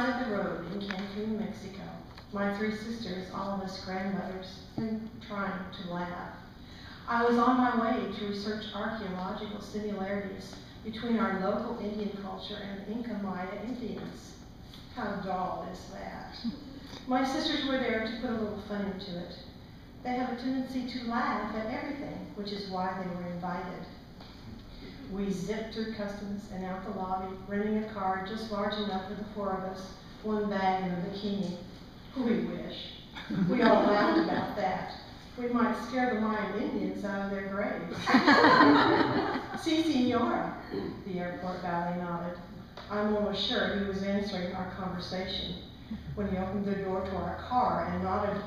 side of the road in Cancun, Mexico. My three sisters, all of us grandmothers, and trying to laugh. I was on my way to research archaeological similarities between our local Indian culture and the Inca Maya Indians. How dull is that? My sisters were there to put a little fun into it. They have a tendency to laugh at everything, which is why they were invited. We zipped through customs and out the lobby, renting a car just large enough for the four of us, one bag and a bikini. We wish. We all laughed about that. We might scare the Mayan Indians out of their graves. Si, senora, the airport valet nodded. I'm almost sure he was answering our conversation when he opened the door to our car and nodded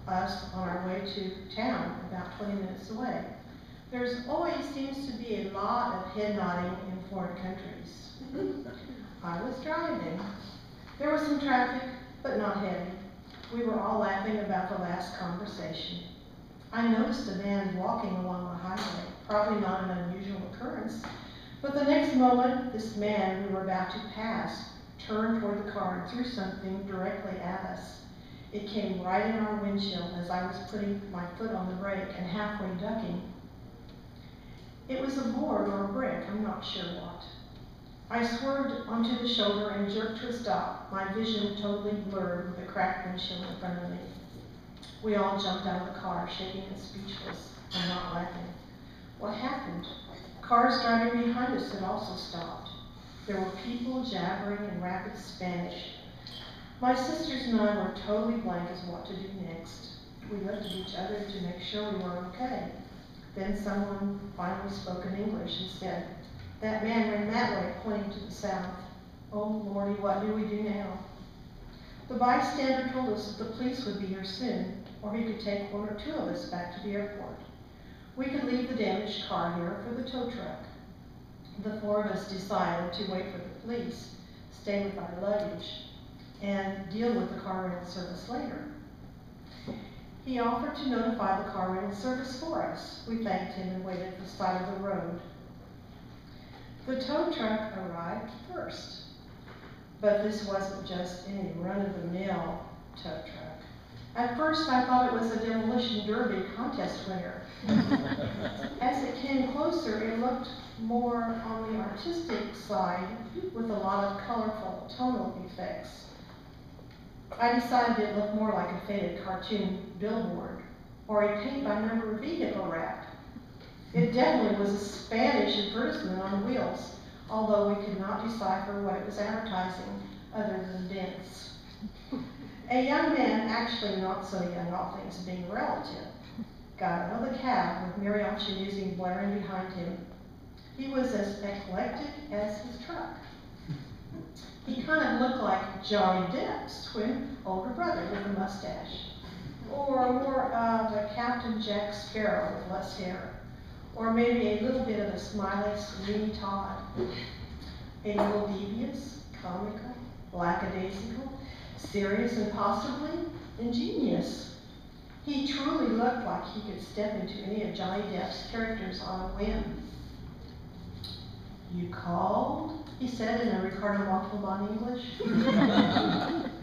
us on our way to town about 20 minutes away. There's always seems to be a lot of head nodding in foreign countries. I was driving. There was some traffic, but not heavy. We were all laughing about the last conversation. I noticed a man walking along the highway, probably not an unusual occurrence, but the next moment, this man we were about to pass turned toward the car and threw something directly at us. It came right in our windshield as I was putting my foot on the brake and halfway ducking. It was a board or a brick, I'm not sure what. I swerved onto the shoulder and jerked to a stop, my vision totally blurred with a cracked windshield in front of me. We all jumped out of the car, shaking and speechless, and not laughing. What happened? Cars driving behind us had also stopped. There were people jabbering in rapid Spanish. My sisters and I were totally blank as what to do next. We looked at each other to make sure we were okay. Then someone finally spoke in English and said, "That man ran that way," pointing to the south. Oh, Lordy, what do we do now? The bystander told us that the police would be here soon, or he could take one or two of us back to the airport. We could leave the damaged car here for the tow truck. The four of us decided to wait for the police, stay with our luggage, and deal with the car rental service later. He offered to notify the car rental service for us. We thanked him and waited at the side of the road. The tow truck arrived first, but this wasn't just any run-of-the-mill tow truck. At first, I thought it was a demolition derby contest winner. As it came closer, it looked more on the artistic side with a lot of colorful tonal effects. I decided it looked more like a faded cartoon billboard or a paint-by-number vehicle wrap. It definitely was a Spanish advertisement on wheels, although we could not decipher what it was advertising other than dents. A young man, actually not so young, all things being relative, got out of the cab with mariachi music blaring behind him. He was as eclectic as his truck. He kind of looked like Johnny Depp's twin older brother with a mustache, or more of a Captain Jack Sparrow with less hair, or maybe a little bit of a smiley Sweeney Todd. A little devious, comical, lackadaisical, serious, and possibly ingenious. He truly looked like he could step into any of Johnny Depp's characters on a whim. "You called?" he said in a Ricardo Montalban English.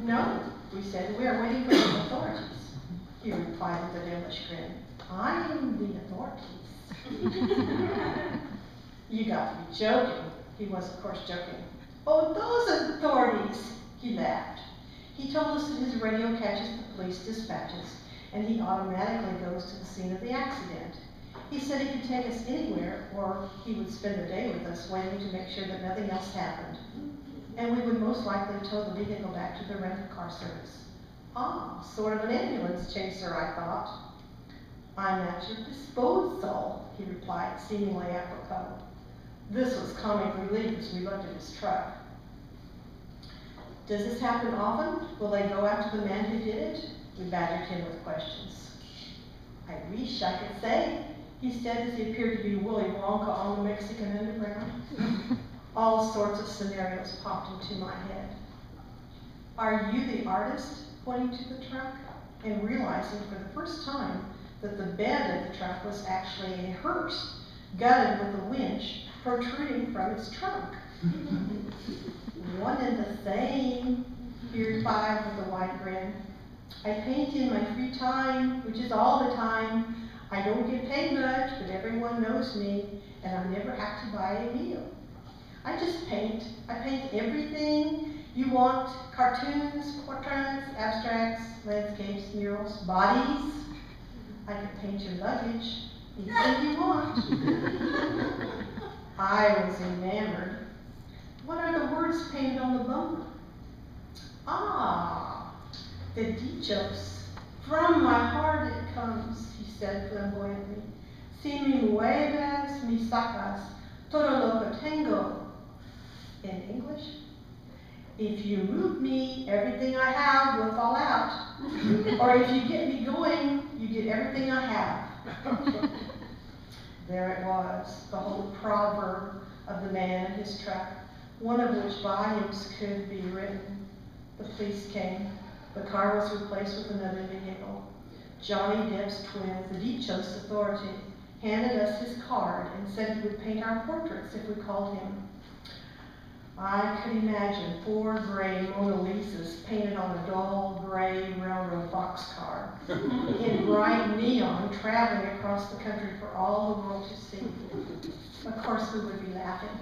"No," we said, "we are waiting for the authorities." He replied with a devilish grin, "I am the authorities." "You got to be joking." He was, of course, joking. "Oh, those authorities," he laughed. He told us that his radio catches the police dispatches, and he automatically goes to the scene of the accident. He said he could take us anywhere, or he would spend the day with us waiting to make sure that nothing else happened. And we would most likely tow the vehicle back to the rental car service. Ah, sort of an ambulance chaser, I thought. "I'm at your disposal," he replied, seemingly apropos. This was comic relief as we looked at his truck. "Does this happen often? Will they go after the man who did it?" We badgered him with questions. "I wish I could say," he said as he appeared to be Willy Wonka on the Mexican underground. All sorts of scenarios popped into my head. "Are you the artist?" pointing to the truck, and realizing for the first time that the bed of the truck was actually a hearse, gutted with a winch protruding from its trunk. "One and the same." he replied with a wide grin. I paint in my free time, which is all the time. I don't get paid much, but everyone knows me, and I never have to buy a meal. I just paint. I paint everything you want: cartoons, portraits, abstracts, landscapes, murals, bodies. I can paint your luggage, anything you want. I was enamored. What are the words painted on the bumper? Ah, the Dichos. From my heart it comes, he said flamboyantly. Si me mueves, me sacas, todo lo que tengo. In English, if you move me, everything I have will fall out. Or if you get me going, you get everything I have. There it was, the whole proverb of the man and his truck, one of which volumes could be written. The police came. The car was replaced with another vehicle. Johnny Depp's twin, the Dichos authority, handed us his card and said he would paint our portraits if we called him. I could imagine 4 gray Mona Lisas painted on a dull gray railroad boxcar in bright neon, traveling across the country for all the world to see. Of course, we would be laughing.